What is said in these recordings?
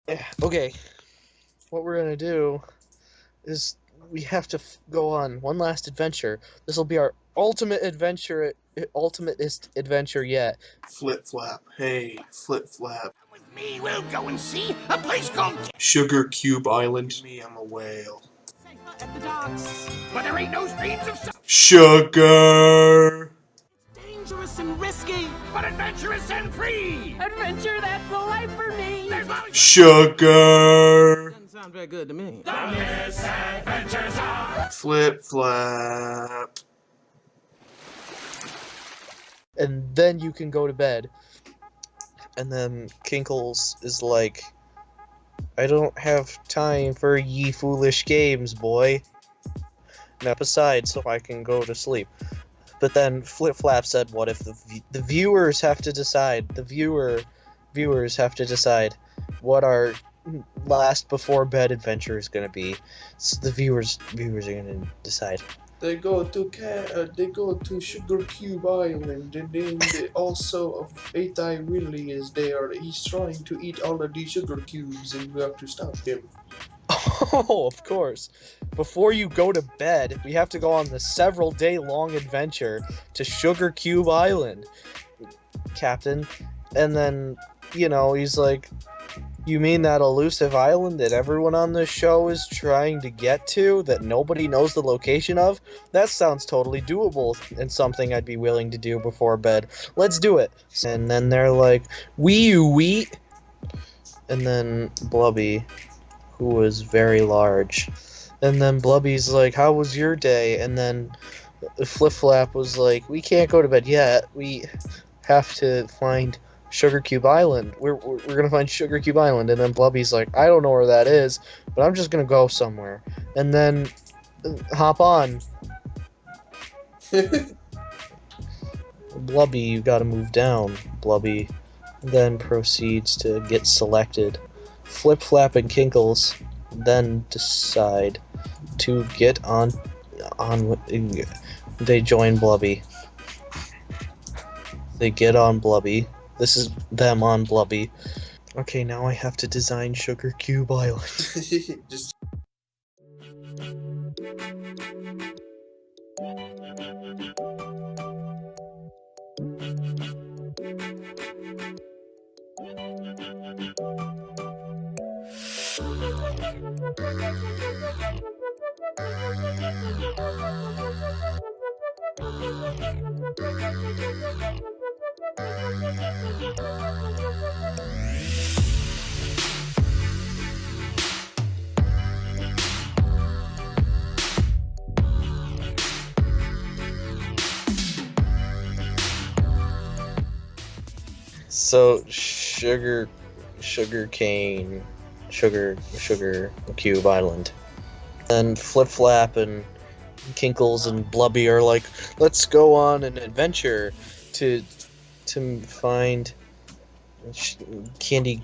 Okay, what we're gonna do is we have to go on one last adventure. This will be our ultimatest adventure yet. Flip flap. Hey, flip flap. With me, we'll go and see a place called Sugar Cube Island. Me, I'm a whale. at the docks, but there ain't no streams of Sugar. dangerous and risky, but adventurous and free. Adventure, that's the life for me. Sugar. Doesn't sound very good to me. The Misadventures of Flip flap. And then you can go to bed. And then Kinkles is like, I don't have time for ye foolish games, boy. Now aside so I can go to sleep. But then Flip Flap said, what if the viewers have to decide? The viewers have to decide what our last before bed adventure is going to be. So the viewers are going to decide. They go to Sugar Cube Island, and then they also Eighth Eye Willy he's trying to eat all of these sugar cubes, and we have to stop him. Oh, of course. Before you go to bed, we have to go on the several day long adventure to Sugar Cube Island, Captain. And then, he's like, you mean that elusive island that everyone on this show is trying to get to, that nobody knows the location of? That sounds totally doable and something I'd be willing to do before bed. Let's do it. And then they're like, wee. And then Blubby, who was very large. And then Blubby's like, how was your day? And then Flip Flap was like, we can't go to bed yet. We have to find Sugar Cube Island. We're gonna find Sugar Cube Island. And then Blubby's like, I don't know where that is, but I'm just gonna go somewhere. And then hop on. Blubby, you gotta move down. Blubby then proceeds to get selected. Flip Flap and Kinkles then decide to get on. They join Blubby. They get on Blubby. This is them on Blubby. Okay, now I have to design Sugar Cube Island. Just So Sugar Cube Island. Then Flip Flap and Kinkles and Blubby are like, let's go on an adventure to find Candy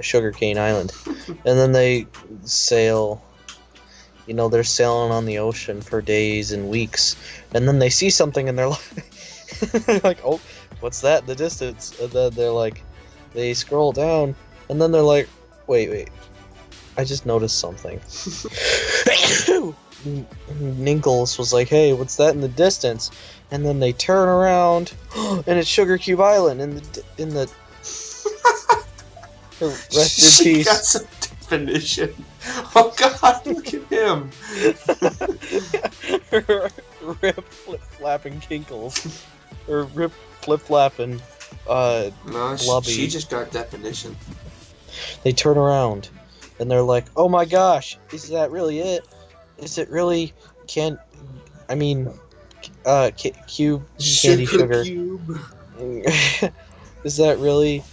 Sugar Cane Island. And then they sail. They're sailing on the ocean for days and weeks. And then they see something and they're like, oh, what's that in the distance? And then they're like, they scroll down, and then they're like, wait, I just noticed something. Ninkles was like, hey, what's that in the distance? And then they turn around, and it's Sugar Cube Island in the rest in peace. Got some definition. Oh God, look at him. Rip Flip Flapping Kinkles. Or Rip Flip Flapping No, Blubby. she just got definition. They turn around and they're like, oh my gosh, is that really it? Is it really Cube Candy Sugar? Cube. Is that really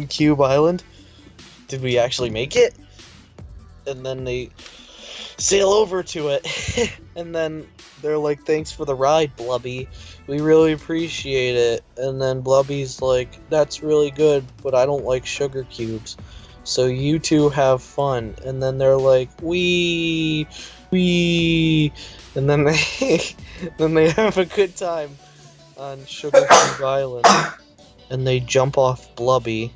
Cube Island? Did we actually make it? And then they sail over to it. And then they're like, thanks for the ride, Blubby. We really appreciate it. And then Blubby's like, that's really good, but I don't like sugar cubes. So you two have fun. And then they're like, wee. And then they have a good time on Sugar Cube Island. And they jump off Blubby.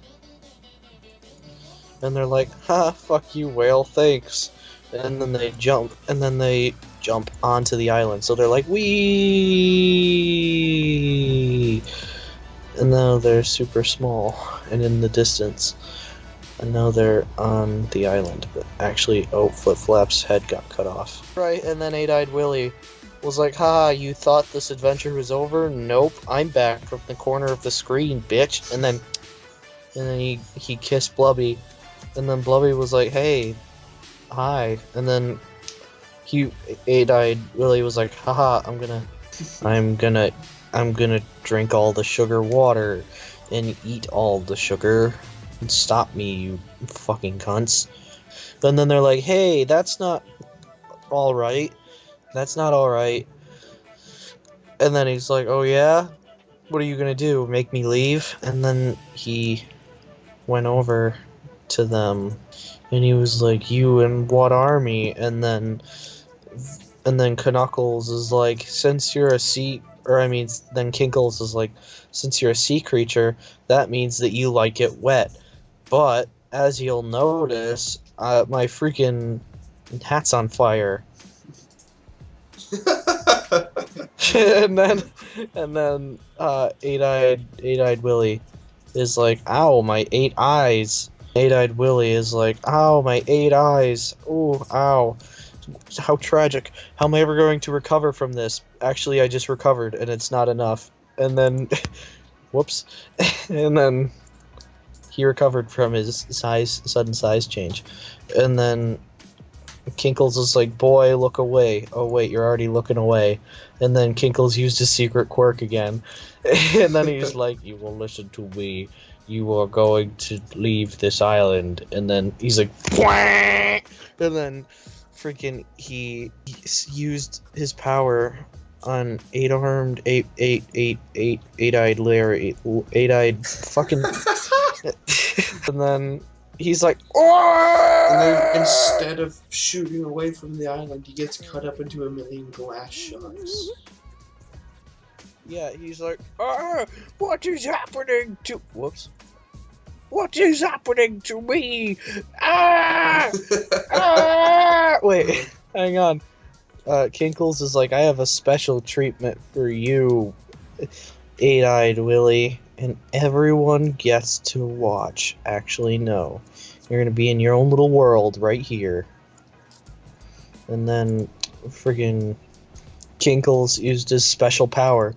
And they're like, ha, fuck you, whale, thanks. And then they jump onto the island. So they're like, wee! And now they're super small and in the distance. And now they're on the island. But actually, Flip Flap's head got cut off. Right, and then Eight-Eyed Willy was like, ha, you thought this adventure was over? Nope, I'm back from the corner of the screen, bitch. And then he kissed Blubby. And then Blubby was like, hey, hi. And then Eight-Eyed Willy was like, haha, I'm gonna drink all the sugar water and eat all the sugar. And stop me, you fucking cunts. And then they're like, hey, that's not alright. That's not alright. And then he's like, oh yeah? What are you gonna do? Make me leave? And then he went over to them and he was like, you and what army? And then Knuckles is like, then Kinkles is like, since you're a sea creature, that means that you like it wet. But as you'll notice, my freaking hat's on fire. and then Eight-Eyed Willy is like, ow, my 8 eyes. Eight-Eyed Willy is like, ow, my 8 eyes. Ooh, ow. How tragic. How am I ever going to recover from this? Actually, I just recovered, and it's not enough. And then, whoops. And then he recovered from his sudden size change. And then Kinkles is like, boy, look away. Oh, wait, you're already looking away. And then Kinkles used his secret quirk again. And then he's like, you will listen to me. You are going to leave this island. And then he's like, Whack! And then freaking he used his power on eight-eyed Larry, eight-eyed fucking. And then he's like, oh! And then instead of shooting away from the island, he gets cut up into a million glass shards. Yeah, he's like, what is happening to... Whoops. What is happening to me? Wait, hang on. Kinkles is like, I have a special treatment for you, Eight-Eyed Willy. And everyone gets to watch. Actually, no. You're gonna be in your own little world right here. And then friggin' Kinkles used his special power.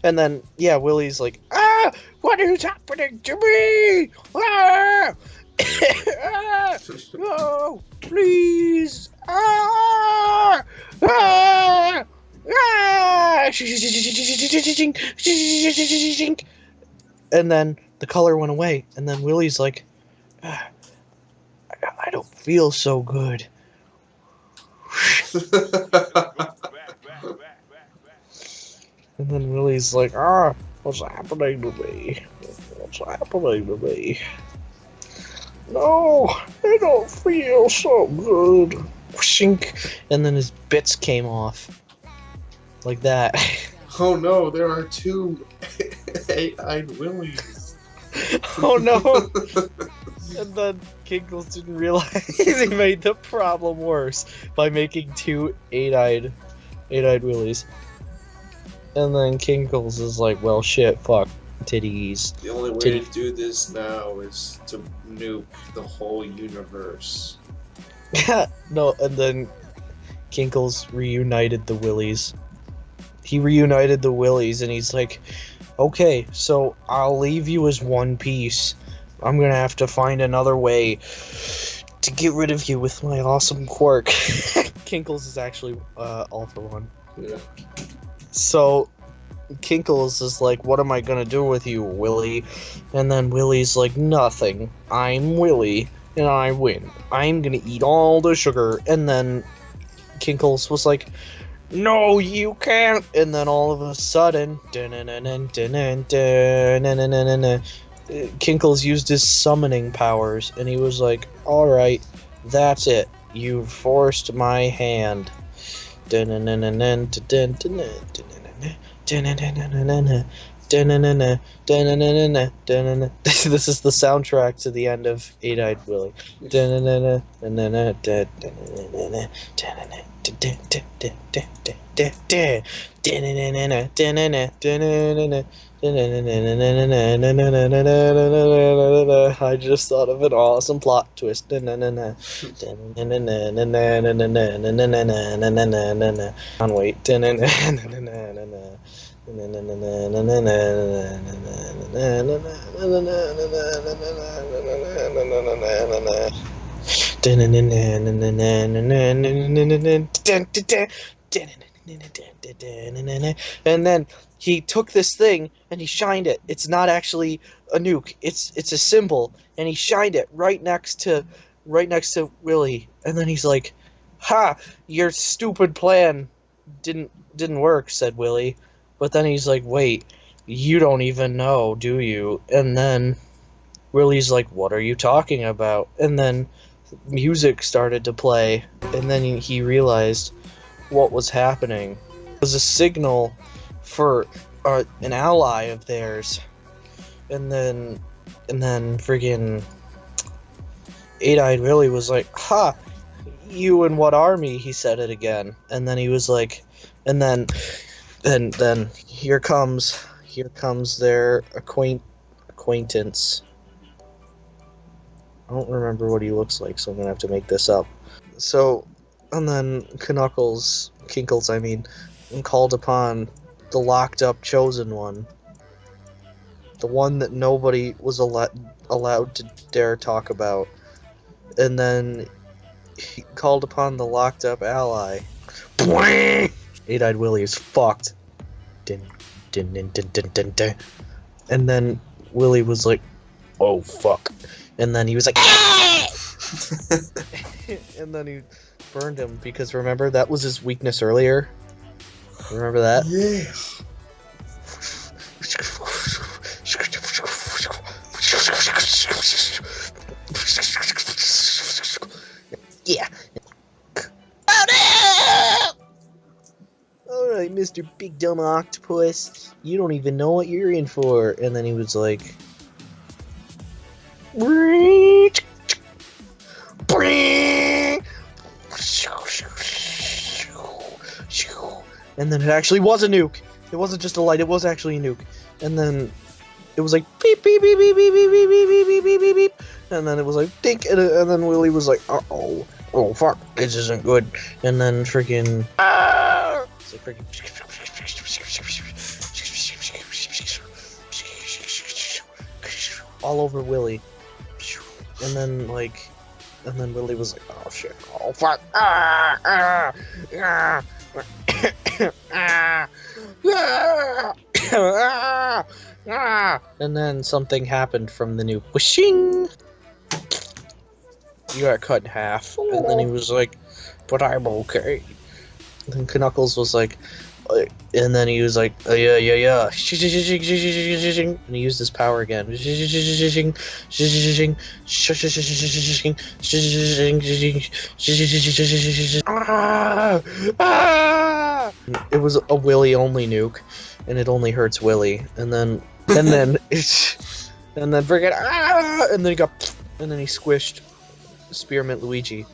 And then, yeah, Willy's like, what is happening to me? No, please. And then the color went away, and then Willy's like, I don't feel so good. And then Willy's like, what's happening to me? What's happening to me? No, I don't feel so good. And then his bits came off. Like that. Oh no, there are 2 Eight-Eyed Willies. Oh no! And then Kinkles didn't realize he made the problem worse by making 2 eight-eyed Willies. And then Kinkles is like, well shit, fuck, titties. The only way to do this now is to nuke the whole universe. No, and then Kinkles reunited the Willies. He reunited the Willies, and he's like, okay, so I'll leave you as one piece. I'm gonna have to find another way to get rid of you with my awesome quirk. Kinkles is actually all for one. Yeah. So Kinkles is like, what am I gonna do with you, Willy? And then Willy's like, nothing. I'm Willy, and I win. I'm gonna eat all the sugar. And then Kinkles was like, no, you can't. And then all of a sudden, Kinkles used his summoning powers, and he was like, alright, that's it. You forced my hand. Da-na-na-na, da-na-na-na-na, da-na-na. This is the soundtrack to the end of Eight-Eyed Willy. Da-na-na-na, da-na-na, da-na-na-na, da-na-na, da-da-da-da-da-da-da, da-na-na-na-na, da-na-na, da-na-na-na, da-na-na-na-na-na-na-na-na-na-na-na-na-na-na. I just thought of an awesome plot twist. Da-na-na-na, da-na-na-na-na-na-na-na-na-na-na-na-na-na-na-na. On wait. Da-na-na-na-na-na-na. And then he took this thing and he shined it. It's not actually a nuke. It's a symbol, and he shined it right next to Willie. And then he's like, "Ha! Your stupid plan didn't work," said Willie. But then he's like, "Wait, you don't even know, do you?" And then Willie's like, "What are you talking about?" And then music started to play, and then he realized what was happening. It was a signal for an ally of theirs. And then friggin' Eight-Eyed Willie was like, "Ha! You and what army?" He said it again. And then he was like, and then here comes their acquaintance. I don't remember what he looks like, so I'm gonna have to make this up. So, and then Kinkles, I mean, called upon the locked up chosen one. The one that nobody was allowed to dare talk about. And then he called upon the locked up ally. Eight-Eyed Willie is fucked. And then Willie was like, "Oh fuck." And then he was like, and then he burned him, because remember, that was his weakness earlier. Remember that? Yeah. Yeah. Oh no! Alright, Mr. Big Dumb Octopus, you don't even know what you're in for. And then he was like, and then it actually was a nuke. It wasn't just a light, it was actually a nuke. And then it was like beep beep beep beep beep beep beep beep beep beep beep beep, and then it was like dink, and then Willie was like, "Uh-oh, oh fuck, this isn't good." And then freaking it's like freaking all over Willie. And then Willie was like, "Oh shit, oh fuck, and then something happened from the new whooshing. You got cut in half. And then he was like, "But I'm okay." And then Knuckles was like, and then he was like, yeah. And he used his power again. It was a Willy only nuke, and it only hurts Willy. And then freaking and then he got, and then he squished Spearmint Luigi,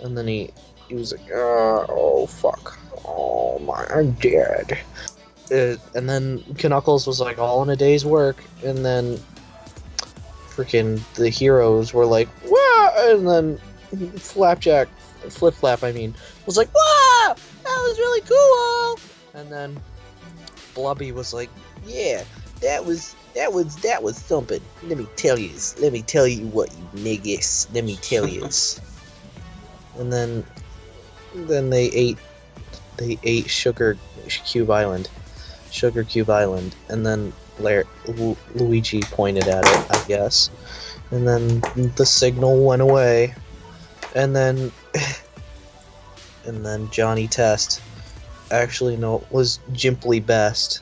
and then he was like, "Oh fuck. Oh my, I'm dead." And then Knuckles was like, "All in a day's work." And then freaking the heroes were like, "Whoa!" And then Flip Flap, I mean, was like, "Whoa! That was really cool!" And then Blubby was like, "Yeah, that was something. Let me tell you what, you niggas. Let me tell you." And then they ate Sugar Cube Island, and then Luigi pointed at it, I guess, and then the signal went away, and then Johnny Test, actually no, it was Jimply Best,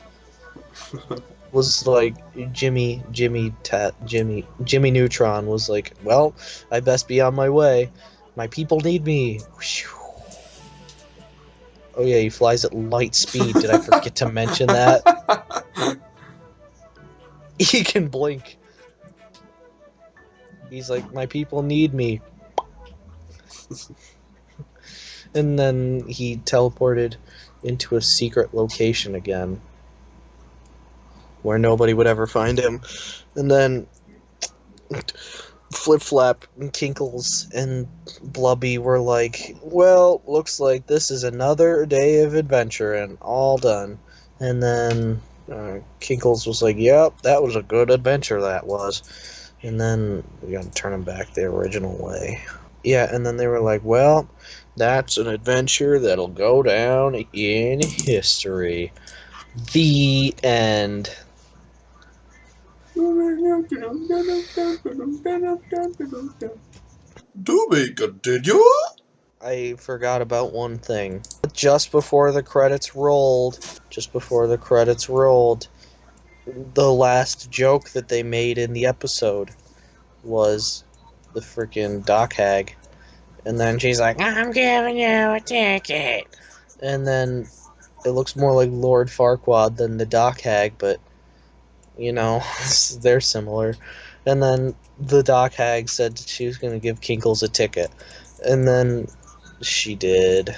was like Jimmy Neutron was like, "Well, I best be on my way. My people need me." Oh yeah, he flies at light speed. Did I forget to mention that? He can blink. He's like, my people need me. And then he teleported into a secret location again, where nobody would ever find him. And then Flip Flap and Kinkles and Blubby were like, well, looks like this is another day of adventure and all done. And then Kinkles was like, yep, that was a good adventure, that was. And then we gotta turn him back the original way. Yeah, and then they were like, well, that's an adventure that'll go down in history. The end. To be continued. I forgot about one thing. Just before the credits rolled, the last joke that they made in the episode was the freaking dock hag. And then she's like, I'm giving you a ticket. And then it looks more like Lord Farquaad than the dock hag, but, you know, they're similar. And then the dock hag said she was going to give Kinkles a ticket. And then she did.